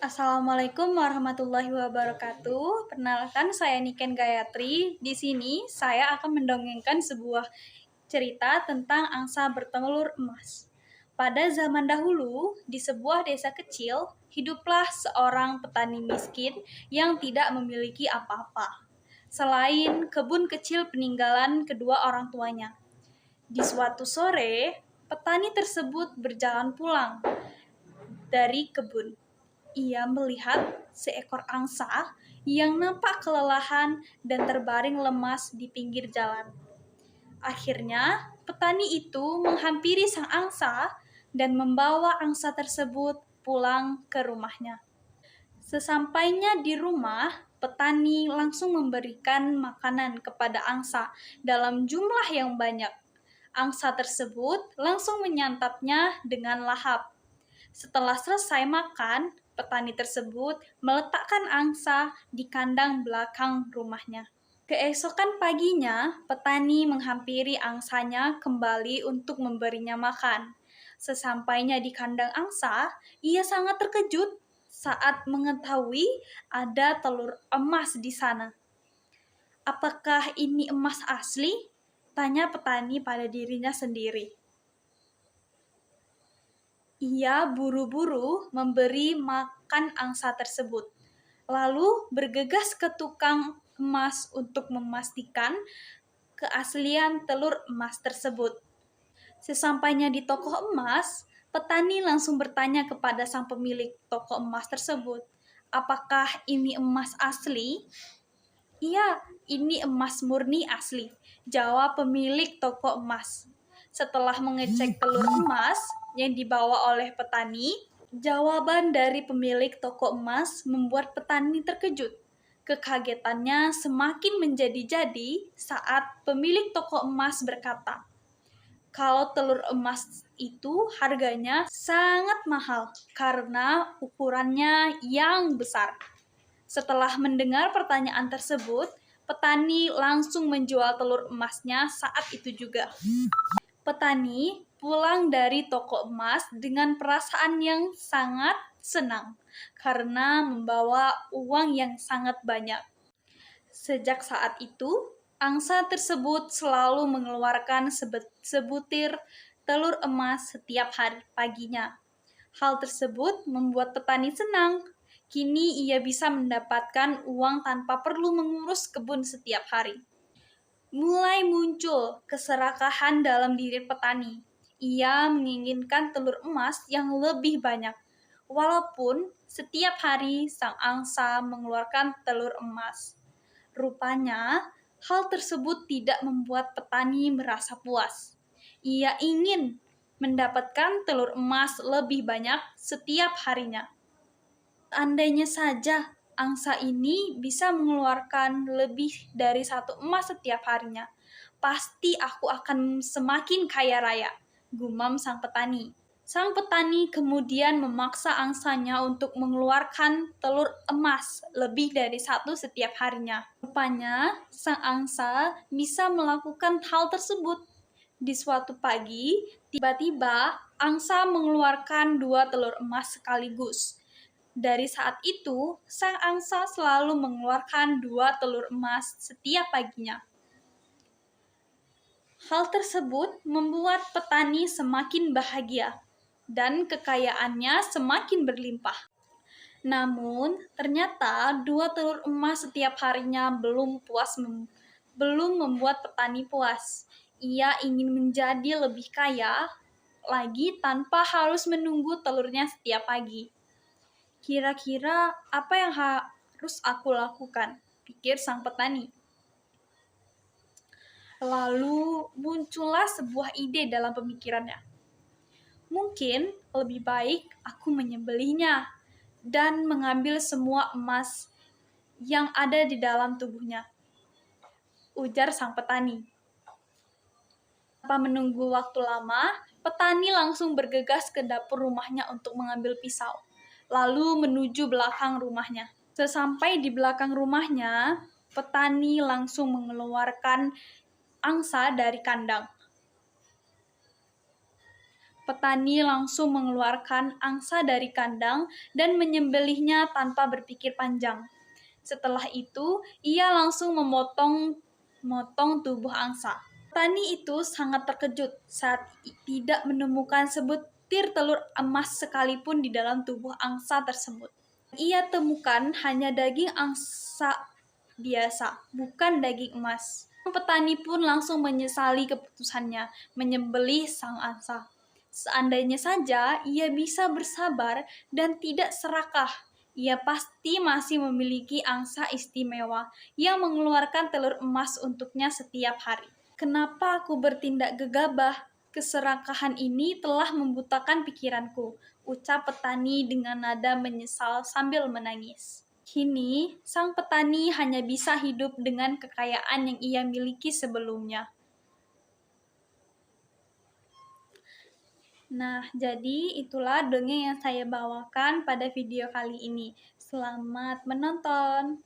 Assalamualaikum warahmatullahi wabarakatuh. Perkenalkan, saya Niken Gayatri. Di sini saya akan mendongengkan sebuah cerita tentang angsa bertelur emas. Pada zaman dahulu, di sebuah desa kecil, hiduplah seorang petani miskin yang tidak memiliki apa-apa selain kebun kecil peninggalan kedua orang tuanya. Di suatu sore, petani tersebut berjalan pulang dari kebun. Ia melihat seekor angsa yang nampak kelelahan dan terbaring lemas di pinggir jalan. Akhirnya, petani itu menghampiri sang angsa dan membawa angsa tersebut pulang ke rumahnya. Sesampainya di rumah, petani langsung memberikan makanan kepada angsa dalam jumlah yang banyak. Angsa tersebut langsung menyantapnya dengan lahap. Setelah selesai makan, petani tersebut meletakkan angsa di kandang belakang rumahnya. Keesokan paginya, petani menghampiri angsanya kembali untuk memberinya makan. Sesampainya di kandang angsa, ia sangat terkejut saat mengetahui ada telur emas di sana. "Apakah ini emas asli?" tanya petani pada dirinya sendiri. Ia buru-buru memberi makan angsa tersebut, lalu bergegas ke tukang emas untuk memastikan keaslian telur emas tersebut. Sesampainya di toko emas, petani langsung bertanya kepada sang pemilik toko emas tersebut, "Apakah ini emas asli?" "Iya, ini emas murni asli," jawab pemilik toko emas. Setelah mengecek telur emas yang dibawa oleh petani, jawaban dari pemilik toko emas membuat petani terkejut. Kekagetannya semakin menjadi-jadi saat pemilik toko emas berkata, kalau telur emas itu harganya sangat mahal karena ukurannya yang besar. Setelah mendengar pertanyaan tersebut, petani langsung menjual telur emasnya saat itu juga. Petani pulang dari toko emas dengan perasaan yang sangat senang karena membawa uang yang sangat banyak. Sejak saat itu, angsa tersebut selalu mengeluarkan sebutir telur emas setiap hari paginya. Hal tersebut membuat petani senang. Kini ia bisa mendapatkan uang tanpa perlu mengurus kebun setiap hari. Mulai muncul keserakahan dalam diri petani. Ia menginginkan telur emas yang lebih banyak. Walaupun setiap hari sang angsa mengeluarkan telur emas. Rupanya, hal tersebut tidak membuat petani merasa puas. Ia ingin mendapatkan telur emas lebih banyak setiap harinya. Andainya saja angsa ini bisa mengeluarkan lebih dari satu emas setiap harinya, pasti aku akan semakin kaya raya, gumam sang petani. Sang petani kemudian memaksa angsanya untuk mengeluarkan telur emas lebih dari satu setiap harinya. Rupanya, sang angsa bisa melakukan hal tersebut. Di suatu pagi, tiba-tiba angsa mengeluarkan 2 telur emas sekaligus. Dari saat itu, sang angsa selalu mengeluarkan 2 telur emas setiap paginya. Hal tersebut membuat petani semakin bahagia dan kekayaannya semakin berlimpah. Namun, ternyata 2 telur emas setiap harinya belum membuat petani puas. Ia ingin menjadi lebih kaya lagi tanpa harus menunggu telurnya setiap pagi. Kira-kira apa yang harus aku lakukan? Pikir sang petani. Lalu muncullah sebuah ide dalam pemikirannya. Mungkin lebih baik aku menyembelihnya dan mengambil semua emas yang ada di dalam tubuhnya, ujar sang petani. Tanpa menunggu waktu lama, petani langsung bergegas ke dapur rumahnya untuk mengambil pisau, lalu menuju belakang rumahnya. Sesampai di belakang rumahnya, petani langsung mengeluarkan angsa dari kandang. Petani langsung mengeluarkan angsa dari kandang dan menyembelihnya tanpa berpikir panjang. Setelah itu, ia langsung memotong tubuh angsa. Petani itu sangat terkejut saat tidak menemukan sebutir telur emas sekalipun di dalam tubuh angsa tersebut. Ia temukan hanya daging angsa biasa, bukan daging emas. Petani pun langsung menyesali keputusannya menyembelih sang angsa. Seandainya saja ia bisa bersabar dan tidak serakah, ia pasti masih memiliki angsa istimewa yang mengeluarkan telur emas untuknya setiap hari. Kenapa aku bertindak gegabah? Keserakahan ini telah membutakan pikiranku, ucap petani dengan nada menyesal sambil menangis. Kini, sang petani hanya bisa hidup dengan kekayaan yang ia miliki sebelumnya. Nah, jadi itulah dongeng yang saya bawakan pada video kali ini. Selamat menonton!